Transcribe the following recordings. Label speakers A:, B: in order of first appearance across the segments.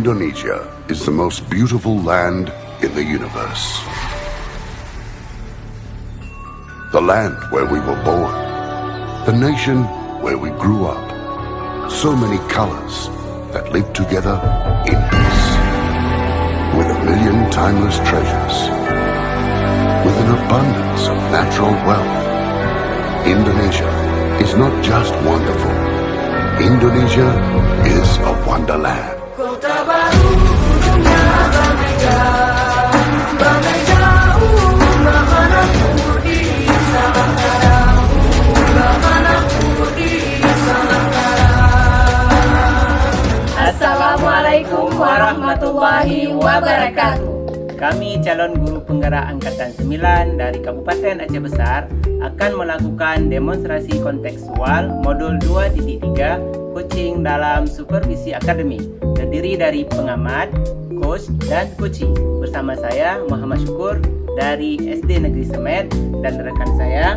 A: Indonesia is the most beautiful land in the universe. The land where we were born. The nation where we grew up. So many colors that live together in peace. With a million timeless treasures. With an abundance of natural wealth. Indonesia is not just wonderful. Indonesia is a wonderland.
B: Kota baru dunia bagai jauh mana ku di Salakara mana ku di Salakara. Assalamualaikum warahmatullahi wabarakatuh.
C: Kami calon guru penggerak Angkatan 9 dari Kabupaten Aceh Besar akan melakukan demonstrasi kontekstual modul 2.3 coaching dalam supervisi akademik terdiri dari pengamat, coach, dan coaching. Bersama saya Muhammad Syukur dari SD Negeri Semet dan rekan saya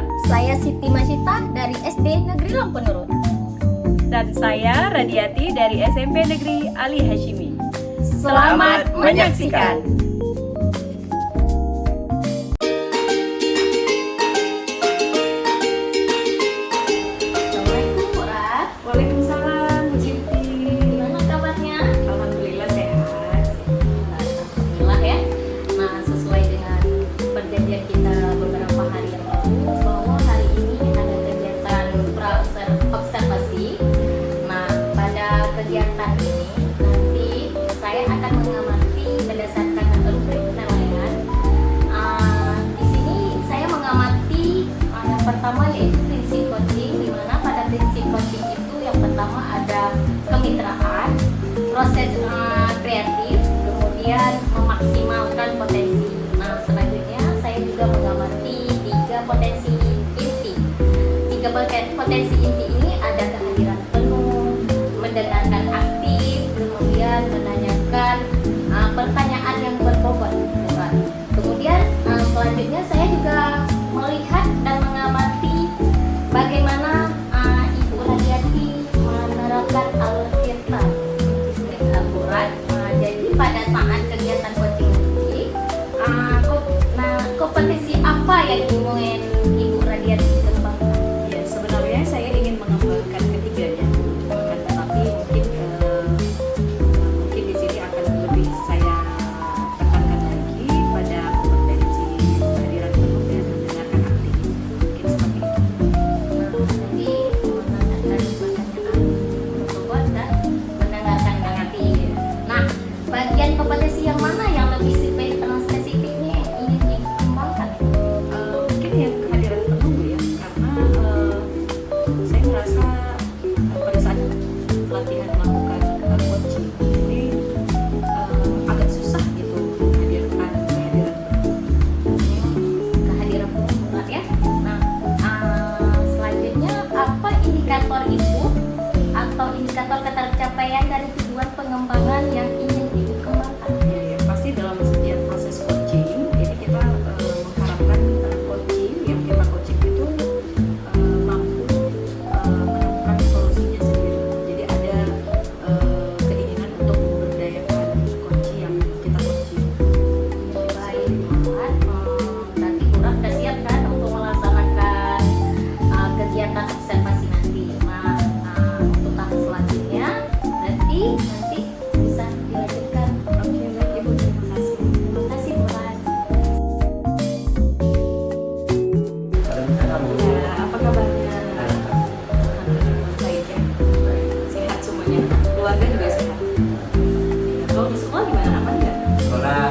D: Siti Masita dari SD Negeri Lampunurut.
E: Dan saya Radiati dari SMP Negeri Ali Hashimi.
D: Selamat menyaksikan. Assalamualaikum Porat.
E: Waalaikumsalam Bu Cinti.
D: Gimana kabarnya?
E: Alhamdulillah sehat.
D: Alhamdulillah ya. Nah, sesuai dengan perjanjian kita beberapa hari yang lalu bahwa hari ini ada kegiatan observasi. Nah, pada kegiatan ini nanti saya akan mengamati berdasarkan rubrik penilaian. Di sini saya mengamati yang pertama yaitu prinsip coaching, di mana pada prinsip coaching itu yang pertama ada kemitraan, proses kreatif, kemudian memaksimalkan potensi. Nah, selanjutnya saya juga mengamati tiga potensi inti. Tiga potensi inti ini ada kehadiran penuh, mendengarkan aktif, kemudian menanyakan pertanyaan yang berbobot. Kemudian selanjutnya saya juga melihat dan mengamati bagaimana Ibu Radiati menerapkan alur cerita akurat. Jadi pada saat kegiatan coaching ini, kompetisi apa yang ingin Ibu Radiati kembangkan?
E: Ya, sebenarnya saya ingin mengembangkan ketiganya. Akan tetapi mungkin di sini akan lebih saya tekankan lagi pada kompetensi kehadiran penuh dan mendengarkan aktif. Mungkin seperti itu.
D: Jadi menanyakan pertanyaan berbobot dan mendengarkan aktif. Nah, bagian kompetensi yang mana yang lebih spesifiknya ingin dikembangkan?
E: Mungkin yang kehadiran penuh ya, karena saya merasa pada saat pelatihan melakukan coaching ini agak susah gitu menghadirkan kehadiran
D: Kehadiran berat ya. Nah, selanjutnya apa indikator itu atau indikator ketercapaian dari tujuan pengembangan yang ingin Ibu kembangkan?
E: ya, pasti dalam setiap proses coaching ini kita mengharapkan coaching yang kita coaching itu mampu menemukan solusinya sendiri. Jadi ada keinginan untuk memberdayakan coach yang kita coaching.
D: Baik, Muhammad. Berarti kurang sudah siap kan untuk melaksanakan kegiatan observasi nanti. Nah, untuk tahap selanjutnya nanti bisa dilanjutkan.
E: Oke, baik Ibu, terima kasih.
D: Terima kasih, Muhammad.
E: Ya, apa kabarnya? Baik ya, sehat semuanya. Keluarga juga sehat. Kalau di sekolah gimana? Aman nggak?
C: sekolah.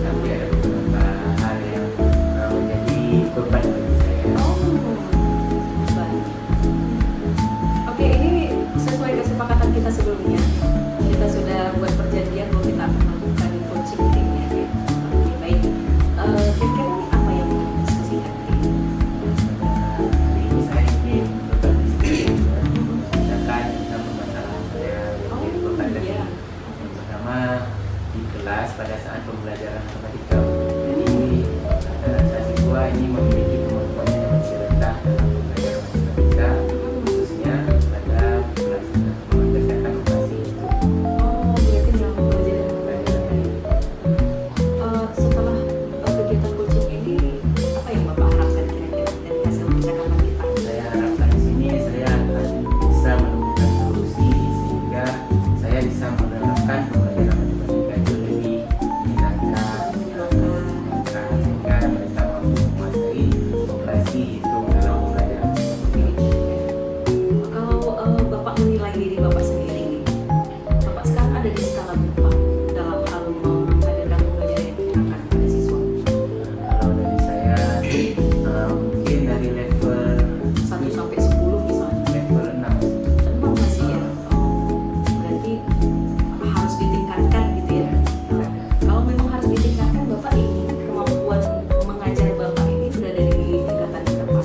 C: Tapi ada beberapa hal yang menjadi beban bagi saya.
E: Baik. Oke, ini sesuai kesepakatan kita sebelumnya. Kita sudah buat perjanjian bahwa kita akan melakukan coaching timnya. Oke, baik. Kira-kira apa yang mau diskusikan?
C: Hari ini saya ingin berbagi misalkan tentang permasalahan saya menjadi beban lagi.
E: iya.
C: Yang pertama di kelas pada saat pembelajaran matematika. Jadi rasa siswa ini memiliki kemampuan yang masih rendah dalam pembelajaran matematika, khususnya pada pelaksanaan kesehatan operasi.
E: Oh, berarti
C: mengharapkan pembelajaran matematika itu lebih menyenangkan, sehingga mereka mampu menguasai operasi hitung dalam pembelajaran matematika.
E: Kalau Bapak menilai diri Bapak sendiri nih, Bapak sekarang ada di skala berapa dalam hal mengadakan pembelajaran yang menyenangkan pada siswa?
C: Kalau dari saya mungkin dari level
E: 1 sampai 10 misalnya.
C: level 6.
E: Emang masih ya? Berarti harus ditingkatkan gitu ya? Kalau memang harus ditingkatkan, Bapak ingin kemampuan mengajar Bapak ini sudah dari tingkatan berapa?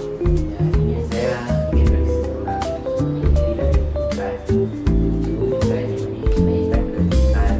C: Ya, ini saya ingin bersempurna. Jadi dari tingkat itu bisa dinaikkan ke tingkat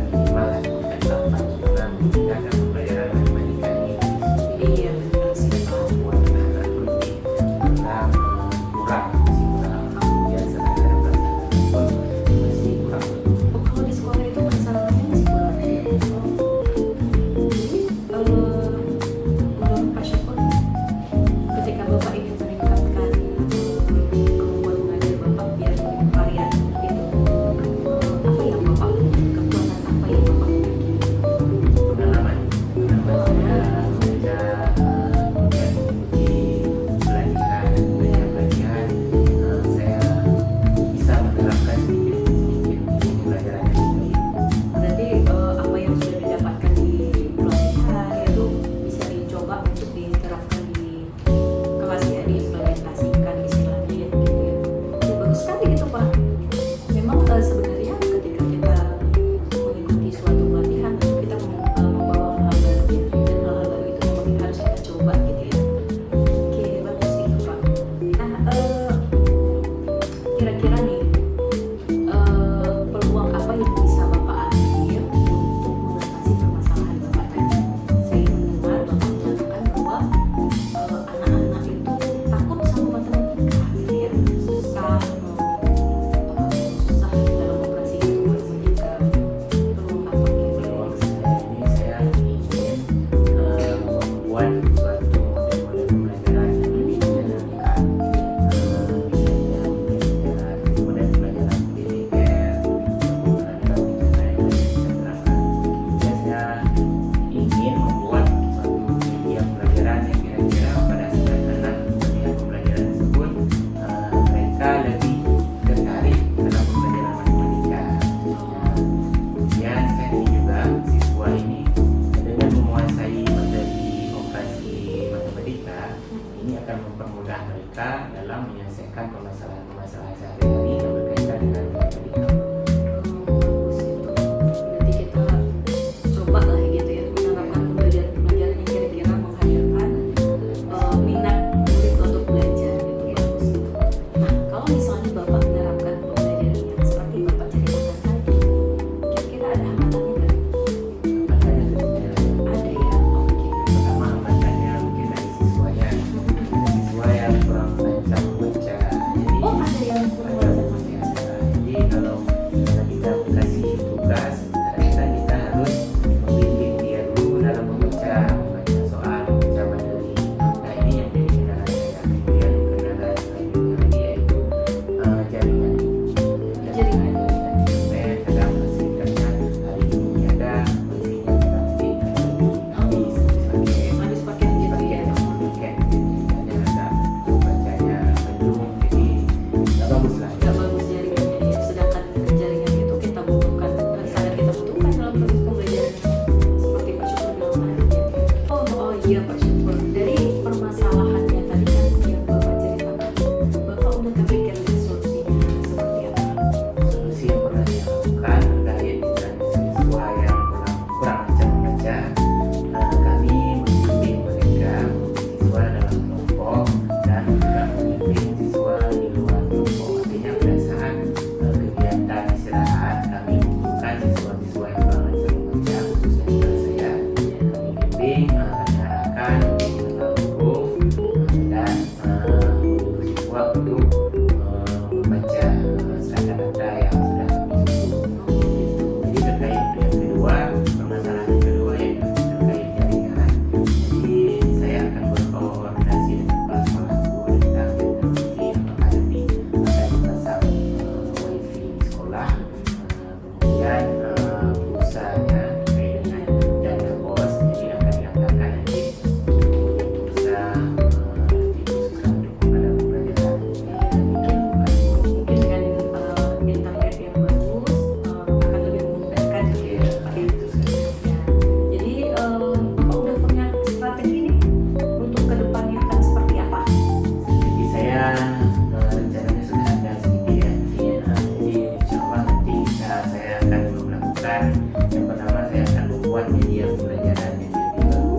C: Yang pertama saya akan membuat media pembelajaran yang lebih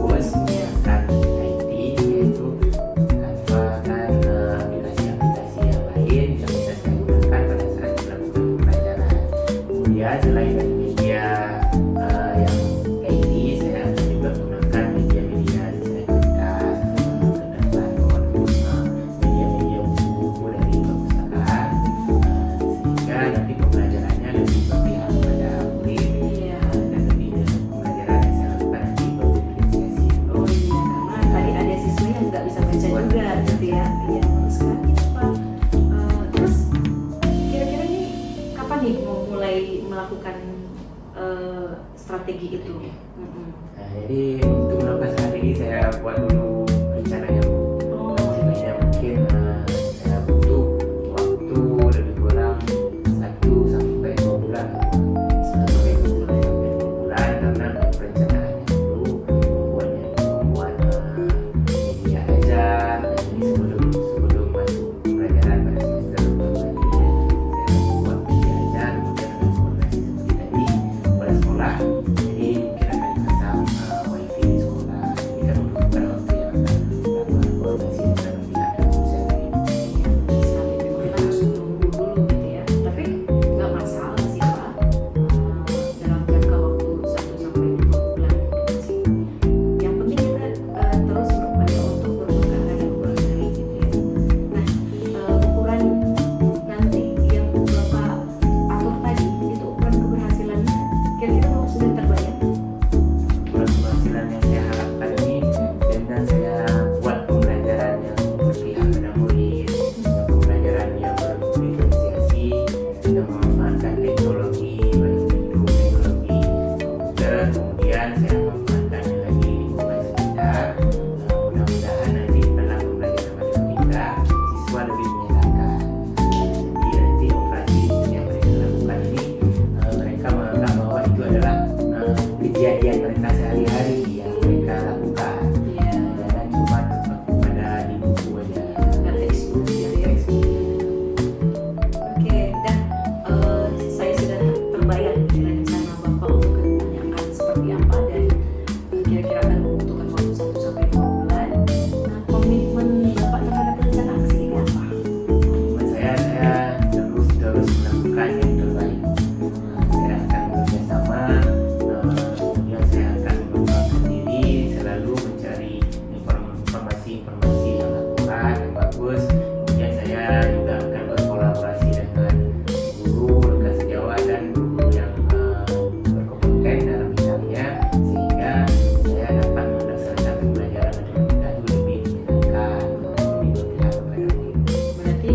C: bagus menggunakan IT, yaitu Canva dan aplikasi-aplikasi yang lain yang bisa saya gunakan pada saat melakukan pembelajaran. Kemudian selain dari media yang IT, saya akan juga menggunakan media-media desain kertas, kertas balon, media-media buku dari perpustakaan, sehingga nanti pembelajarannya lebih berpihak pada murid dan lebih pembelajaran yang saya lakukan nanti berdiferensiasi.
E: Oh iya, karena tadi ada siswa yang nggak bisa baca juga gitu ya. Iya, bagus sekali Pak. Terus kira-kira ini kapan nih mau mulai melakukan strategi itu? Mm-mm.
C: Nah, jadi untuk melakukan strategi saya buat dulu rencananya.
E: Oh,
C: Sebenarnya mungkin saya butuh waktu lebih kurang 1 sampai 2 bulan. 1 sampai 2 bulan karena untuk perencanaannya dulu membuat media ajar. Jadi sebelum masuk pelajaran pada semester pertama saya membuat media ajar, kemudian ada koordinasi seperti tadi pada sekolah. Jadi mungkin akan dipasang wifi di sekolah. Ini kan membutuhkan waktu yang akan koordinasi dengan pihak dan dosen dari
E: sekali memang kita harus menunggu dulu gitu ya. Tapi nggak masalah sih Pak. Dalam jangka waktu 1 sampai 2 bulan gitu sih. Yang penting kita terus berupaya untuk bertukar dan berbagi gitu ya. Nah, ukuran nanti yang Bapak atur tadi itu ukuran keberhasilannya kira-kira Bapak sudah terbayang?
C: penghasilan yang saya harapkan ini dengan saya buat pembelajaran yang berpihak pada murid, pembelajaran yang berdiferensiasi, yang memanfaatkan teknologi, baik itu teknologi komputer, kemudian saya memanfaatkannya lagi di lingkungan sekitar. Mudah-mudahan nanti dalam pembelajaran matematika siswa lebih menyenangkan. Jadi nanti operasi yang mereka lakukan ini mereka menganggap bahwa itu adalah kejadian mereka sehari-hari yang mereka lakukan.
E: Iya.
C: Jangan cuma terpaku pada di buku aja.
E: Nggak textbook gitu ya. Oke, dan saya sudah terbayang rencana Bapak untuk kedepannya akan seperti apa dan kira-kira akan membutuhkan waktu 1 sampai 2 bulan. Nah, komitmen Bapak terhadap rencana aksi ini apa?
C: Buat saya terus melakukan yang terbaik. Saya akan bekerjasama, kemudian saya akan mengembangkan diri, selalu mencari informasi-informasi yang akurat, yang bagus. Kemudian saya juga akan berkolaborasi dengan guru rekan sejawat dan guru yang berkompeten dalam bidangnya, sehingga saya dapat melaksanakan pembelajaran matematika itu lebih menyenangkan, lebih berpihak kepada murid.
E: Berarti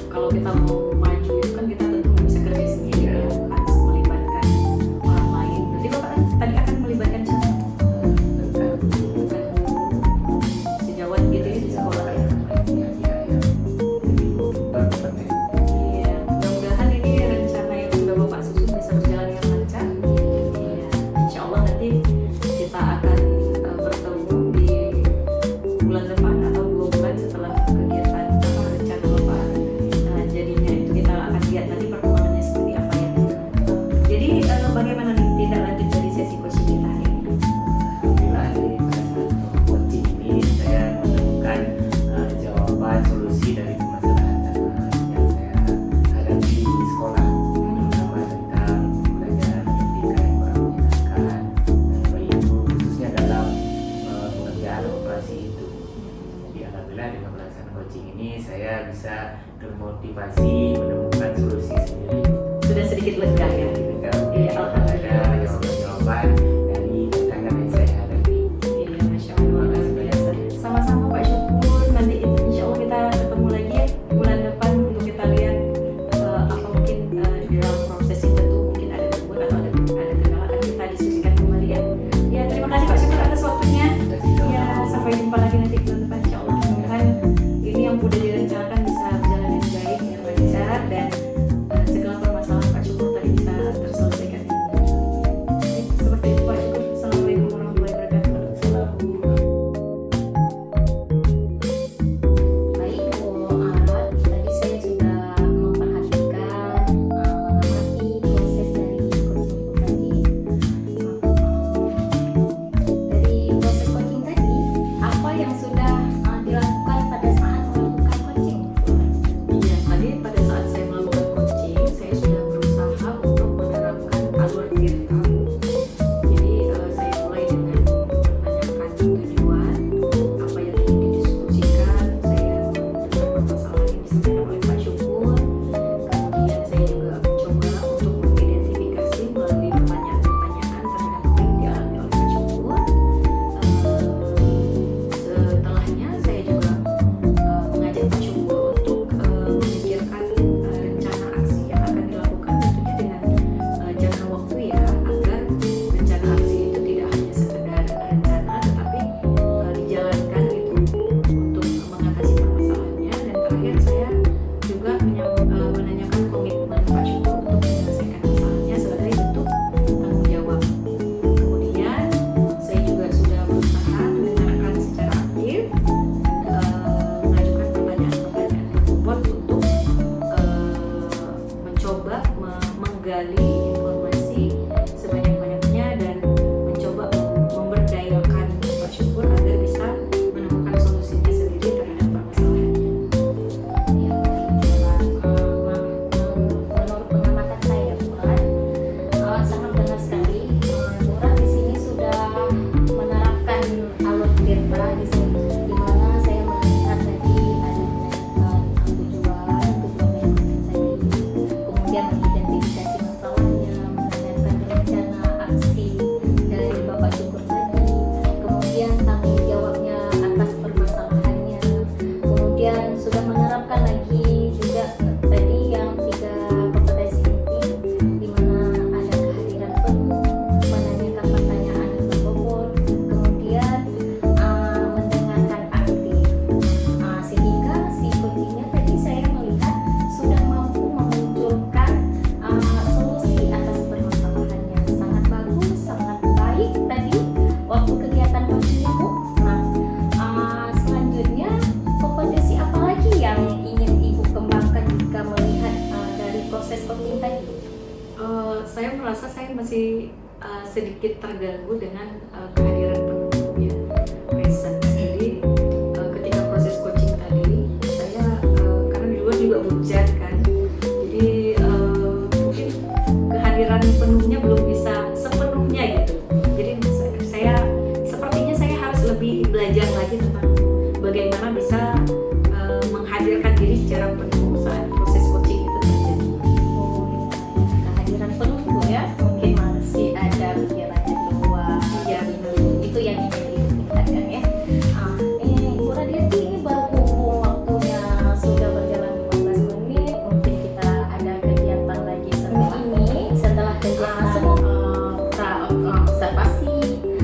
E: kalau kita mau maju itu kan kita tentu nggak bisa kerja sendiri ya, harus melibatkan orang lain. Berarti Bapak kan tadi akan melibatkan siapa? Sejawat gitu ya di sekolah ya. Iya, mudah-mudahan ini rencana yang sudah Bapak susun bisa berjalan dengan lancar. Iya, insya Allah nanti kita akan bertemu di bulan depan atau 2 bulan setelah kegiatan rencana Bapak. Jadinya itu kita akan lihat nanti perkembangannya seperti apa ya. Jadi bagaimana nih tindak lanjut dari sesi coaching kita hari ini?
C: Alhamdulillah di coaching ini saya menemukan jawaban solusi dari permasalahan yang saya hadapi di sekolah, terutama tentang pembelajaran matematika yang kurang menyenangkan, baik itu khususnya dalam pengerjaan operasi itu. Jadi alhamdulillah dengan pelaksanaan coaching ini saya bisa termotivasi menemukan solusi sendiri.
E: Sudah sedikit lega ya.
C: Iya, ada jawaban-jawaban dari tantangan yang saya hadapi.
E: Iya, Masya Allah, luar biasa. Sama-sama Pak Syukur, nanti insya Allah kita ketemu lagi ya bulan depan untuk kita lihat apa mungkin di dalam proses itu mungkin ada gangguan atau ada kendala akan kita diskusikan kembali ya. Ya, terima kasih Pak Syukur atas waktunya. Ya, sampai jumpa lagi nanti bulan depan insya Allah. Mudah-mudahan ini yang sudah direncanakan bisa berjalan dengan baik, dengan lancar dan segala permasalahan Pak Syukur tadi bisa terselesaikan dengan
D: benar sekali. Nura di sini sudah menerapkan alur tirta di sini, di mana saya melihat tadi ada tujuan tadi, kemudian mengidentifikasi masalahnya, menyiapkan rencana aksi dari Bapak Syukur tadi, kemudian tanggung jawabnya atas permasalahannya, kemudian sudah menerapkan lagi juga tadi yang 3 kompetensi inti, di mana ada kehadiran penuh, menanyakan pertanyaan yang berbobot, kemudian mendengarkan aktif. Sehingga si kuncinya tadi saya melihat sudah mampu memunculkan solusi atas permasalahannya. Sangat bagus, sangat baik tadi waktu kegiatan coaching Ibu. Selanjutnya kompetensi apa lagi yang ingin Ibu kembangkan jika melihat dari proses coaching tadi?
E: Saya merasa saya masih sedikit terganggu dengan kehadiran penuhnya present. Jadi ketika proses coaching tadi, saya karena di luar juga hujan kan, jadi mungkin kehadiran penuhnya belum bisa sepenuhnya gitu. Jadi saya sepertinya saya harus lebih belajar lagi tentang bagaimana bisa menghadirkan diri secara penuh saat proses coaching itu terjadi.
D: Kehadiran penuh Bu ya, mungkin masih ada pikirannya di luar.
E: Iya, benar.
D: Itu yang ingin ditingkatkan ya. Bu Radiati, ini berhubung waktunya sudah berjalan 15 menit, mungkin kita ada kegiatan lagi setelah ini, setelah kegiatan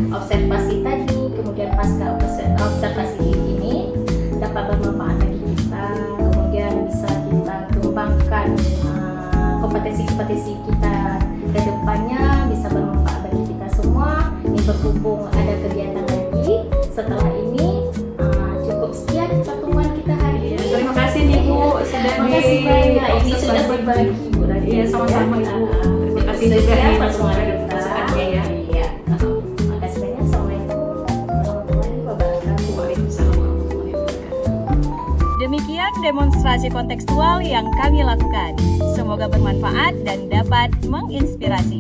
D: observasi tadi, kemudian pasca observasi ini dapat bermanfaat bagi kita, kemudian bisa kita kembangkan kompetensi-kompetensi kita ke depannya, bisa bermanfaat bagi kita semua. Ini berhubung ada kegiatan lagi setelah ini, cukup sekian pertemuan kita hari ini.
E: Terima kasih nih Bu, sudah
D: Terima kasih banyak. Ini sudah berbagi Bu Radiati.
E: Iya, sama-sama Ibu. Terima kasih juga
D: Sekian
E: nih
D: pertemuan
E: masukan
D: kita.
E: masukannya ya.
D: Iya. Terima kasih banyak. Assalamualaikum warahmatullahi wabarakatuh.
E: Waalaikumsalam warahmatullahi wabarakatuh.
B: Demikian demonstrasi kontekstual yang kami lakukan. Semoga bermanfaat dan dapat menginspirasi.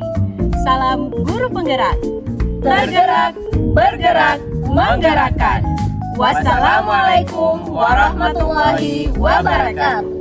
B: Salam guru penggerak. Tergerak, bergerak, menggerakkan. Wassalamualaikum warahmatullahi wabarakatuh.